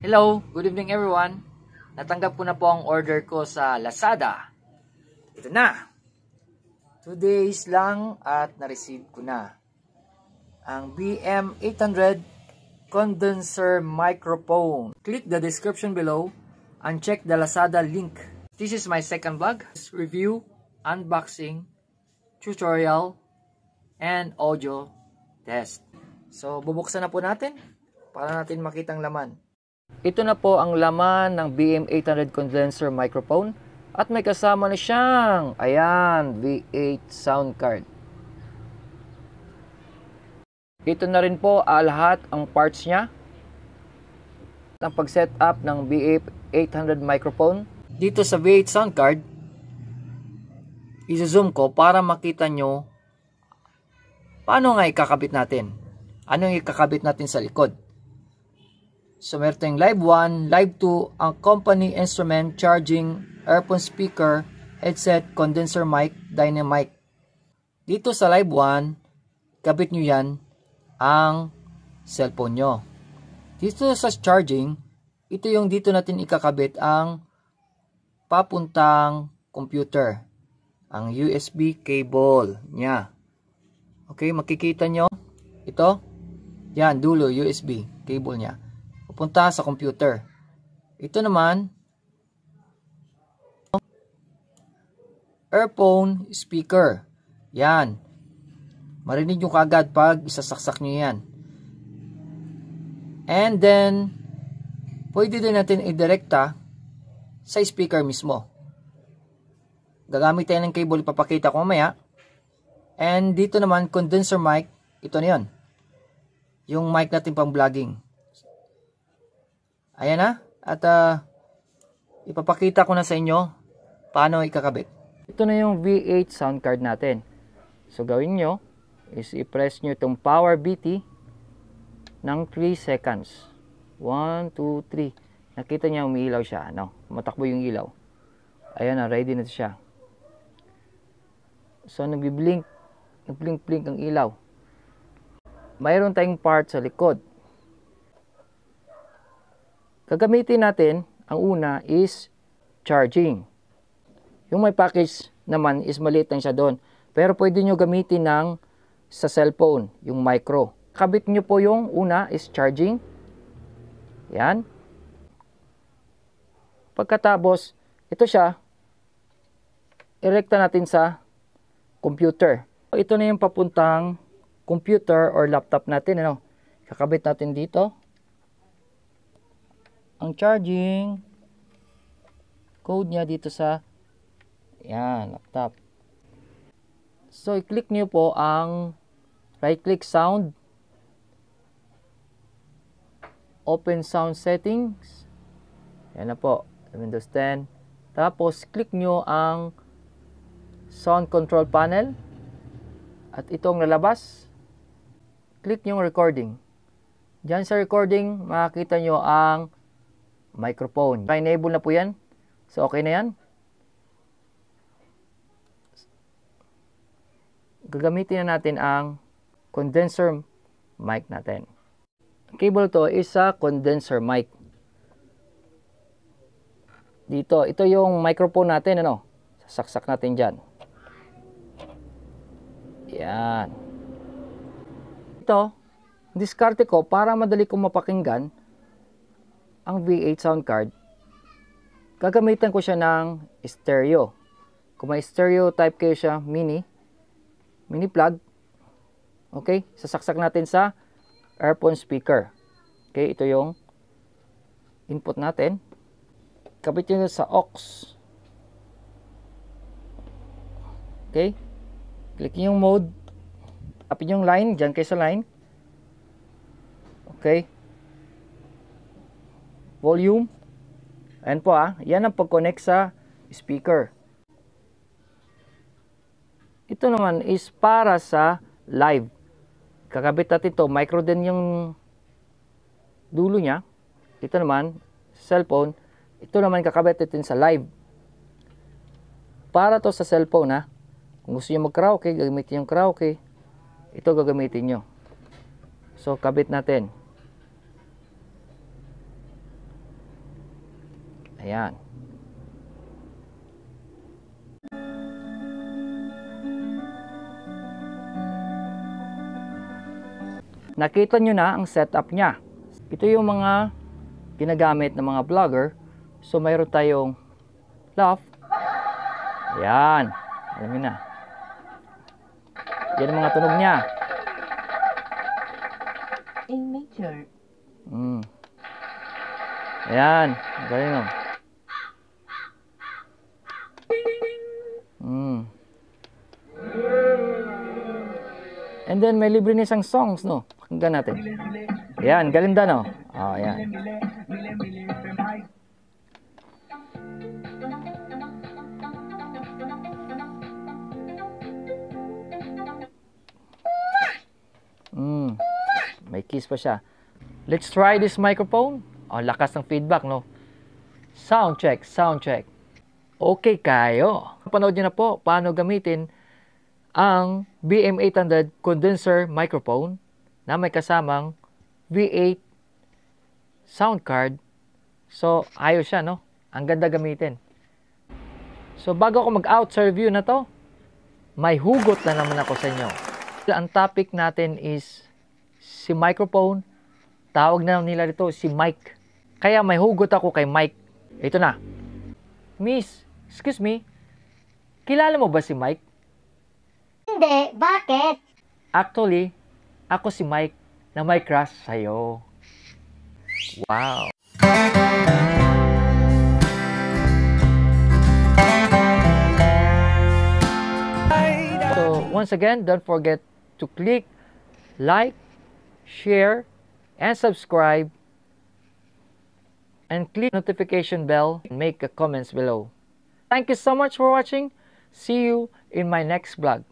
Hello, good evening everyone. Natanggap ko na po ang order ko sa Lazada. Ito na. 2 days lang at na-receive ko na ang BM800 condenser microphone. Click the description below and check the Lazada link. This is my second vlog. Review, unboxing, tutorial, and audio test. So, bubuksan na po natin para natin makita ang laman. Ito na po ang laman ng BM800 condenser microphone at may kasama na siyang, ayan, V8 sound card. Ito na rin po lahat ang parts niya. Ang pag-set up ng BM800 microphone. Dito sa V8 sound card, i-zoom ko para makita nyo paano nga ikakabit natin. Ano yung ikakabit natin sa likod. So, meron tayong Live 1, Live 2, ang company instrument, charging, earphone speaker, headset, condenser mic, dynamic. Dito sa Live 1, kabit nyo yan ang cellphone nyo. Dito sa charging, ito yung dito natin ikakabit ang papuntang computer. Ang USB cable niya. Okay, makikita nyo. Ito. Yan, dulo, USB cable niya. Pupunta sa computer. Ito naman, earphone speaker. Yan. Marinig nyo kagad pag isasaksak nyo yan. And then, pwede din natin i-directa sa speaker mismo. Gagamit tayo ng cable, ipapakita ko mamaya. And dito naman, condenser mic. Ito na yun. Yung mic natin pang vlogging. Ayan na. At ipapakita ko na sa inyo paano ikakabit. Ito na yung V8 sound card natin. So gawin nyo is i-press nyo itong power BT ng 3 seconds. 1, 2, 3. Nakita niya umiilaw siya. No? Matakbo yung ilaw. Ayan na. Ready na siya. So nagbi-blink. Nag-blink-blink ang ilaw. Mayroon tayong part sa likod. Gagamitin natin, ang una is charging. Yung may package naman is maliit lang siya doon. Pero pwede nyo gamitin ng sa cellphone, yung micro. Kabit nyo po yung una is charging. Yan. Pagkatapos, ito siya, irekta natin sa computer. Ito na yung papuntang computer or laptop natin. Ano? Kakabit natin dito. Ang charging code niya dito sa laptop. So, i-click niyo po ang right-click sound, open sound settings. Yan na po, Windows 10. Tapos, click niyo ang sound control panel. At itong lalabas, click niyo recording. Diyan sa recording, makikita niyo ang microphone. Enable na po yan. So, okay na yan. Gagamitin na natin ang condenser mic natin. Ang cable to is sa condenser mic. Dito, ito yung microphone natin. Ano? Sasaksak natin dyan. Yan. Ito, diskarte ko para madali kong mapakinggan ang V8 sound card. Gagamitan ko siya ng stereo. Kung may stereo type kayo siya, mini plug. Okay, sasaksak natin sa earphone speaker. Okay, ito yung input natin. Kabit nyo sa aux. Okay, click yung mode. Tapin yung line, dyan kayo sa line. Okay. Volume. Ayan po yan ang pag-connect sa speaker. Ito naman is para sa live. Kakabit natin ito. Micro din yung dulo niya. Ito naman, cellphone. Ito naman kakabit natin sa live. Para to sa cellphone Kung gusto nyo mag-karaoke, gagamitin yung karaoke. Ito gagamitin nyo. So, kabit natin. Ayan. Nakita nyo na ang setup niya. Ito yung mga ginagamit ng mga vlogger. So mayroon tayong loft. Ayan. Alam nyo na. Yan ang mga tunog niya. A major. Ayan. Galing o. And then may libre na isang songs, no? Pakinggan natin. Ayan, galinda, no? Oh, ayan. May kiss pa siya. Let's try this microphone. Oh, lakas ng feedback, no? Sound check, sound check. Okay kayo. Panood nyo na po paano gamitin ang BM800 condenser microphone na may kasamang V8 sound card. So, ayos siya, no? Ang ganda gamitin. So, bago ako mag-out sa review na to, may hugot na naman ako sa inyo. Ang topic natin is si microphone. Tawag na nila dito si Mike. Kaya may hugot ako kay Mike. Ito na. Miss, excuse me, kilala mo ba si Mike? Hindi, bakit? Actually, ako si Mike na may crush sa'yo. Wow. So, once again, don't forget to click like, share, and subscribe. And click notification bell and make a comments below. Thank you so much for watching. See you in my next vlog.